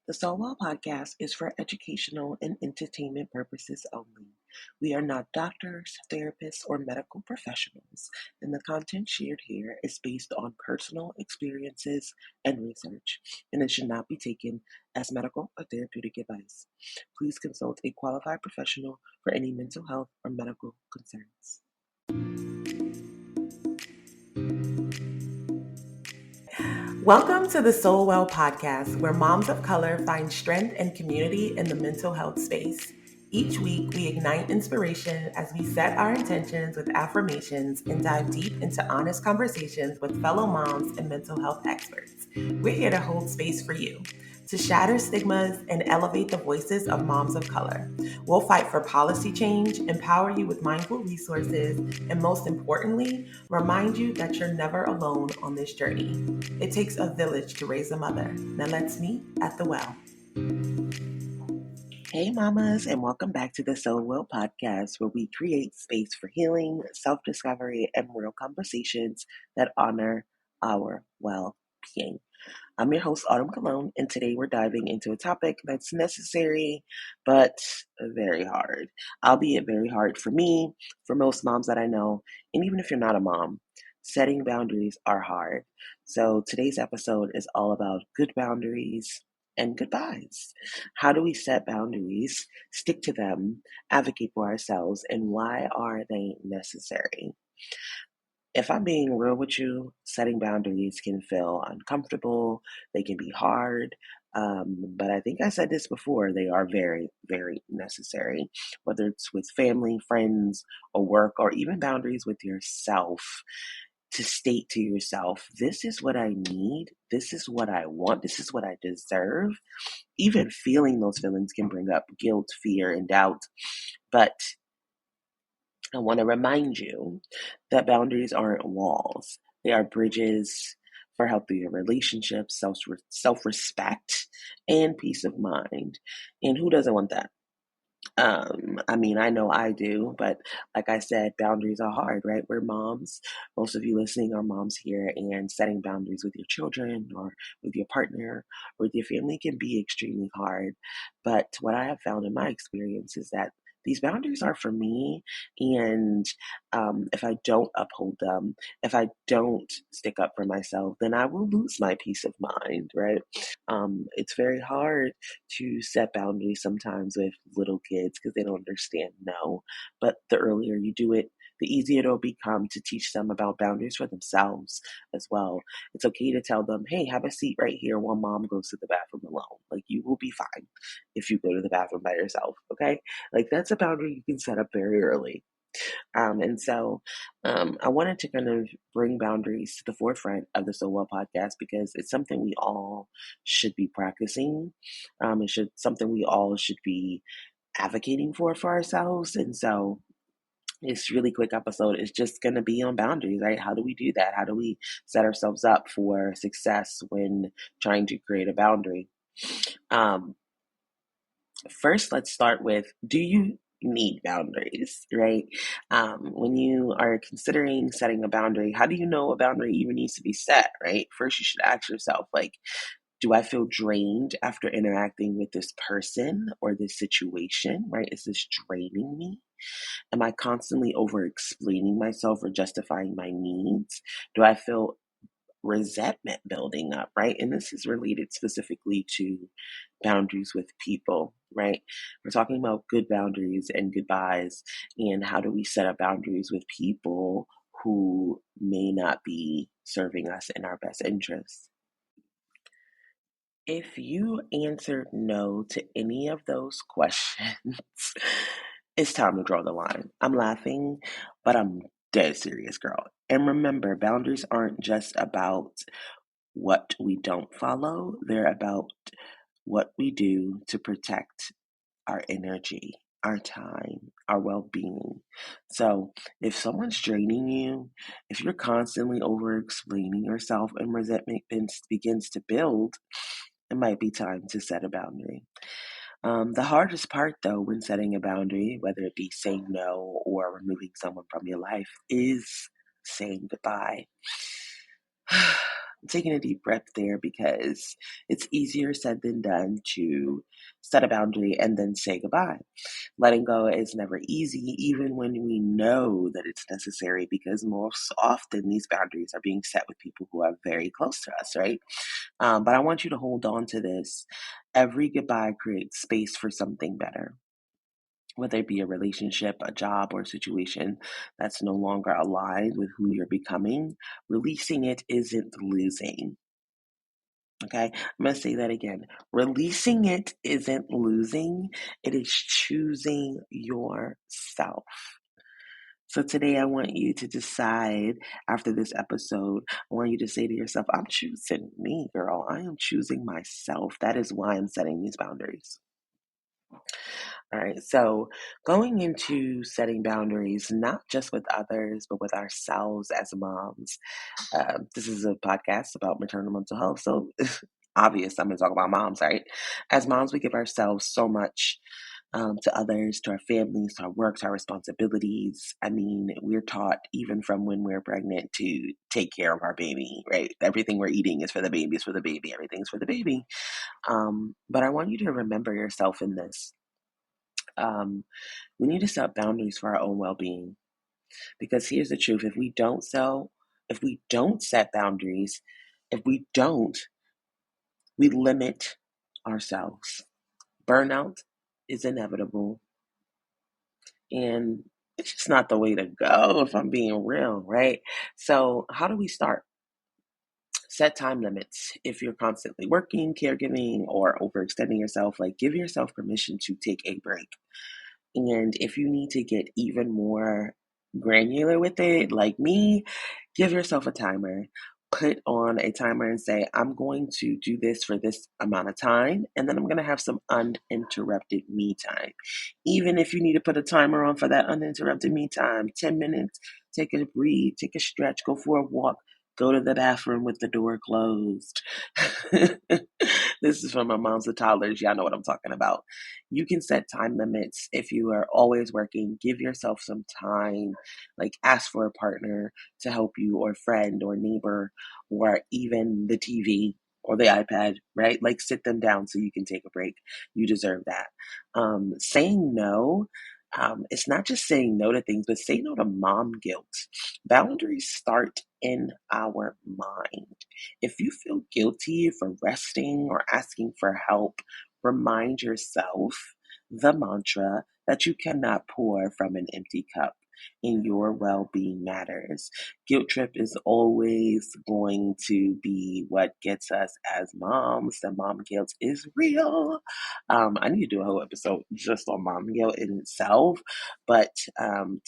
The Soulwell podcast is for educational and entertainment purposes only. We are not doctors, therapists, or medical professionals, and the content shared here is based on personal experiences and research, and it should not be taken as medical or therapeutic advice. Please consult a qualified professional for any mental health or medical concerns. Welcome to the Soulwell podcast, where moms of color find strength and community in the mental health space. Each week, we ignite inspiration as we set our intentions with affirmations and dive deep into honest conversations with fellow moms and mental health experts. We're here to hold space for you, to shatter stigmas and elevate the voices of moms of color. We'll fight for policy change, empower you with mindful resources, and most importantly, remind you that you're never alone on this journey. It takes a village to raise a mother. Now let's meet at the well. Hey mamas, and welcome back to the Soulwell podcast, where we create space for healing, self-discovery, and real conversations that honor our well-being. I'm your host, Autumn Cologne, and today we're diving into a topic that's necessary, but very hard. Albeit very hard for me, for most moms that I know, and even if you're not a mom, setting boundaries are hard. So today's episode is all about good boundaries and goodbyes. How do we set boundaries, stick to them, advocate for ourselves, and why are they necessary? If I'm being real with you, setting boundaries can feel uncomfortable. They can be hard. But I think I said this before, they are very, very necessary, whether it's with family, friends, or work, or even boundaries with yourself. To state to yourself, this is what I need, this is what I want, this is what I deserve. Even feeling those feelings can bring up guilt, fear, and doubt. But I want to remind you that boundaries aren't walls. They are bridges for healthier relationships, self-respect, and peace of mind. And who doesn't want that? I know I do, but like I said, boundaries are hard, right? We're moms. Most of you listening are moms here, and setting boundaries with your children or with your partner or with your family can be extremely hard. But what I have found in my experience is that these boundaries are for me, and if I don't uphold them, if I don't stick up for myself, then I will lose my peace of mind, right? It's very hard to set boundaries sometimes with little kids because they don't understand no. But the earlier you do it, the easier it'll become to teach them about boundaries for themselves as well. It's okay to tell them, hey, have a seat right here while mom goes to the bathroom alone. Like, you will be fine if you go to the bathroom by yourself, okay? Like, that's a boundary you can set up very early. I wanted to kind of bring boundaries to the forefront of the So Well podcast because it's something we all should be practicing. Something we all should be advocating for ourselves. And so this really quick episode is just going to be on boundaries, right? How do we do that? How do we set ourselves up for success when trying to create a boundary? First, let's start with, do you need boundaries, right? When you are considering setting a boundary, how do you know a boundary even needs to be set, right? First, you should ask yourself, like, do I feel drained after interacting with this person or this situation, right? Is this draining me? Am I constantly over explaining myself or justifying my needs? Do I feel resentment building up, right? And this is related specifically to boundaries with people, right? We're talking about good boundaries and goodbyes, and how do we set up boundaries with people who may not be serving us in our best interests. If you answered no to any of those questions, it's time to draw the line. I'm laughing, but I'm dead serious, girl. And remember, boundaries aren't just about what we don't follow, they're about what we do to protect our energy, our time, our well being. So, if someone's draining you, if you're constantly over explaining yourself and resentment begins to build, it might be time to set a boundary. The hardest part, though, when setting a boundary, whether it be saying no or removing someone from your life, is saying goodbye. taking a deep breath there because it's easier said than done to set a boundary and then say goodbye. Letting go is never easy, even when we know that it's necessary, because most often these boundaries are being set with people who are very close to us, right? But I want you to hold on to this. Every goodbye creates space for something better, whether it be a relationship, a job, or a situation that's no longer aligned with who you're becoming. Releasing it isn't losing. Okay, I'm going to say that again. Releasing it isn't losing, it is choosing yourself. So today, I want you to decide after this episode, I want you to say to yourself, I'm choosing me, girl. I am choosing myself. That is why I'm setting these boundaries. All right, so going into setting boundaries, not just with others, but with ourselves as moms. This is a podcast about maternal mental health, so obvious I'm going to talk about moms, right? As moms, we give ourselves so much to others, to our families, to our work, to our responsibilities. I mean, we're taught even from when we're pregnant to take care of our baby, right? Everything we're eating is for the baby, is for the baby, everything's for the baby. But I want you to remember yourself in this. Um, we need to set boundaries for our own well-being, because here's the truth: if we don't set boundaries, if we don't, we limit ourselves. Burnout is inevitable, and it's just not the way to go if I'm being real, right? So, how do we start? Set time limits. If you're constantly working, caregiving, or overextending yourself, like, give yourself permission to take a break. And if you need to get even more granular with it, like me, give yourself a timer. Put on a timer and say, I'm going to do this for this amount of time, and then I'm going to have some uninterrupted me time. Even if you need to put a timer on for that uninterrupted me time, 10 minutes, take a breathe, take a stretch, go for a walk, go to the bathroom with the door closed. This is from my moms of toddlers. Y'all know what I'm talking about. You can set time limits if you are always working. Give yourself some time, like ask for a partner to help you, or a friend, or neighbor, or even the TV or the iPad, right? Like, sit them down so you can take a break. You deserve that. Saying no. It's not just saying no to things, but say no to mom guilt. Boundaries start in our mind. If you feel guilty for resting or asking for help, remind yourself the mantra that you cannot pour from an empty cup, and your well being matters. Guilt trip is always going to be what gets us as moms. The mom guilt is real. I need to do a whole episode just on mom guilt in itself. But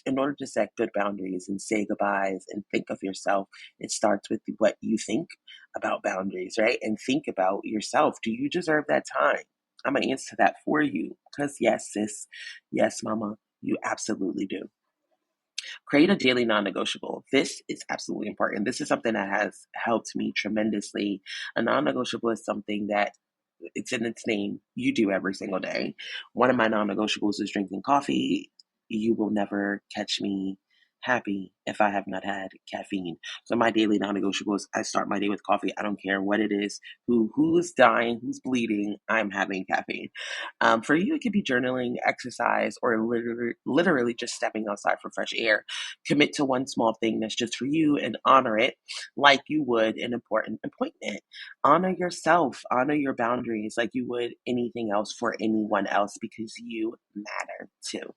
in order to set good boundaries and say goodbyes and think of yourself, it starts with what you think about boundaries, right? And think about yourself. Do you deserve that time? I'm going to answer that for you, because yes, sis, yes, mama, you absolutely do. Create a daily non-negotiable. This is absolutely important. This is something that has helped me tremendously. A non-negotiable is something that, it's in its name, you do every single day. One of my non-negotiables is drinking coffee. You will never catch me happy if I have not had caffeine. So my daily non-negotiables, I start my day with coffee. I don't care what it is, who's dying, who's bleeding, I'm having caffeine. For you, it could be journaling, exercise, or literally just stepping outside for fresh air. Commit to one small thing that's just for you and honor it like you would an important appointment. Honor yourself, honor your boundaries like you would anything else for anyone else, because you matter too.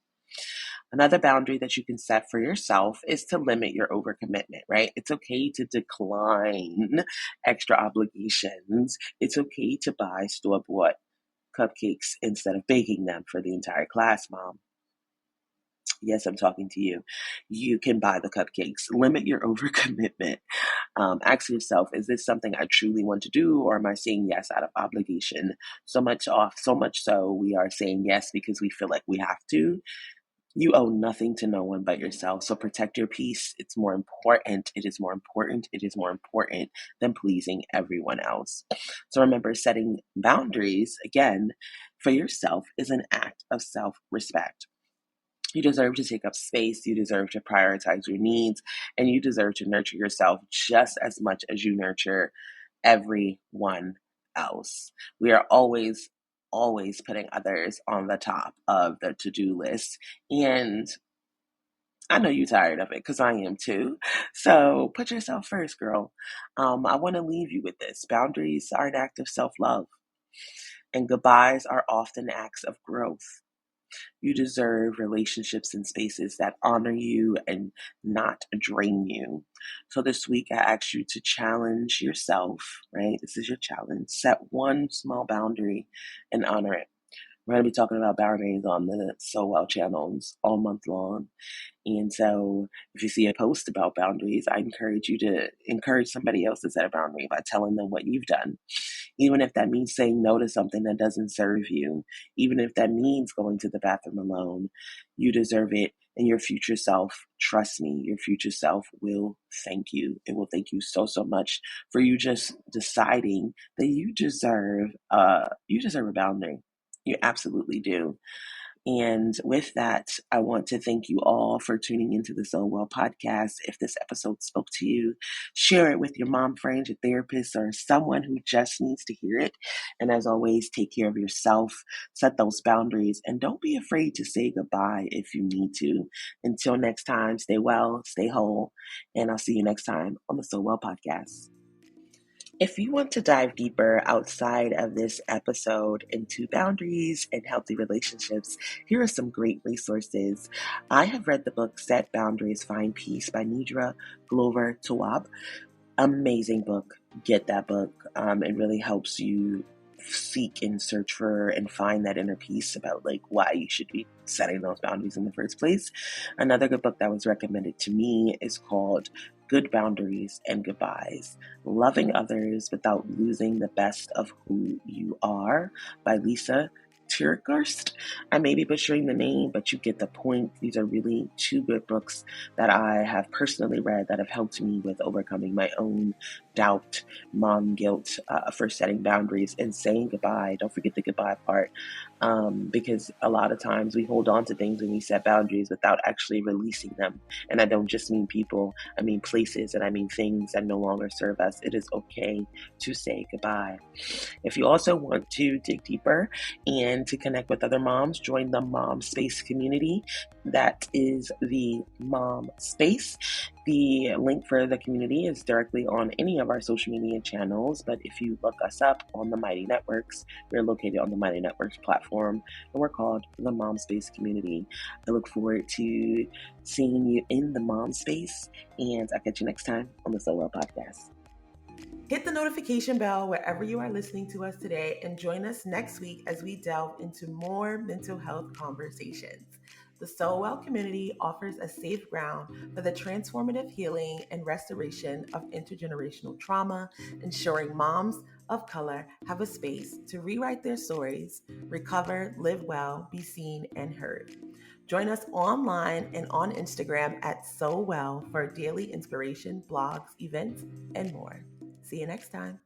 Another boundary that you can set for yourself is to limit your overcommitment, right? It's okay to decline extra obligations. It's okay to buy store bought cupcakes instead of baking them for the entire class, mom. Yes, I'm talking to you. You can buy the cupcakes. Limit your overcommitment. Ask yourself, is this something I truly want to do, or am I saying yes out of obligation? So much so we are saying yes because we feel like we have to. You owe nothing to no one but yourself. So protect your peace. It's more important. It is more important. It is more important than pleasing everyone else. So remember, setting boundaries, again, for yourself is an act of self respect. You deserve to take up space. You deserve to prioritize your needs, and you deserve to nurture yourself just as much as you nurture everyone else. We are always putting others on the top of the to do list. And I know you're tired of it because I am too. So put yourself first, girl. I want to leave you with this: boundaries are an act of self love, and goodbyes are often acts of growth. You deserve relationships and spaces that honor you and not drain you. So this week, I ask you to challenge yourself, right? This is your challenge. Set one small boundary and honor it. We're going to be talking about boundaries on the So Well channels all month long. And so if you see a post about boundaries, I encourage you to encourage somebody else to set a boundary by telling them what you've done. Even if that means saying no to something that doesn't serve you, even if that means going to the bathroom alone, you deserve it. And your future self, trust me, your future self will thank you. It will thank you so much for you just deciding that you deserve a boundary. You absolutely do. And with that, I want to thank you all for tuning into the So Well podcast. If this episode spoke to you, share it with your mom friend, your therapist, or someone who just needs to hear it. And as always, take care of yourself, set those boundaries, and don't be afraid to say goodbye if you need to. Until next time, stay well, stay whole, and I'll see you next time on the So Well podcast. If you want to dive deeper outside of this episode into boundaries and healthy relationships, here are some great resources. I have read the book Set Boundaries, Find Peace by Nidra Glover Tawwab. Amazing book. Get that book. It really helps you seek and search for and find that inner peace about like why you should be setting those boundaries in the first place. Another good book that was recommended to me is called Good Boundaries and Goodbyes: Loving Others Without Losing the Best of Who You Are by Lisa Tierkerst. I may be butchering the name, but you get the point. These are really two good books that I have personally read that have helped me with overcoming my own doubt, mom guilt for setting boundaries and saying goodbye. Don't forget the goodbye part, because a lot of times we hold on to things when we set boundaries without actually releasing them. And I don't just mean people, I mean places, and I mean things that no longer serve us. It is okay to say goodbye. If you also want to dig deeper and to connect with other moms, join the Mom Space community. That is the Mom Space. The link for the community is directly on any of our social media channels, but if you look us up on the Mighty Networks, we're located on the Mighty Networks platform, and we're called the Mom Space community. I look forward to seeing you in the Mom Space, and I'll catch you next time on the So Well podcast. Hit the notification bell wherever you are listening to us today, and join us next week as we delve into more mental health conversations. The So Well community offers a safe ground for the transformative healing and restoration of intergenerational trauma, ensuring moms of color have a space to rewrite their stories, recover, live well, be seen, and heard. Join us online and on Instagram at So Well for daily inspiration, blogs, events, and more. See you next time.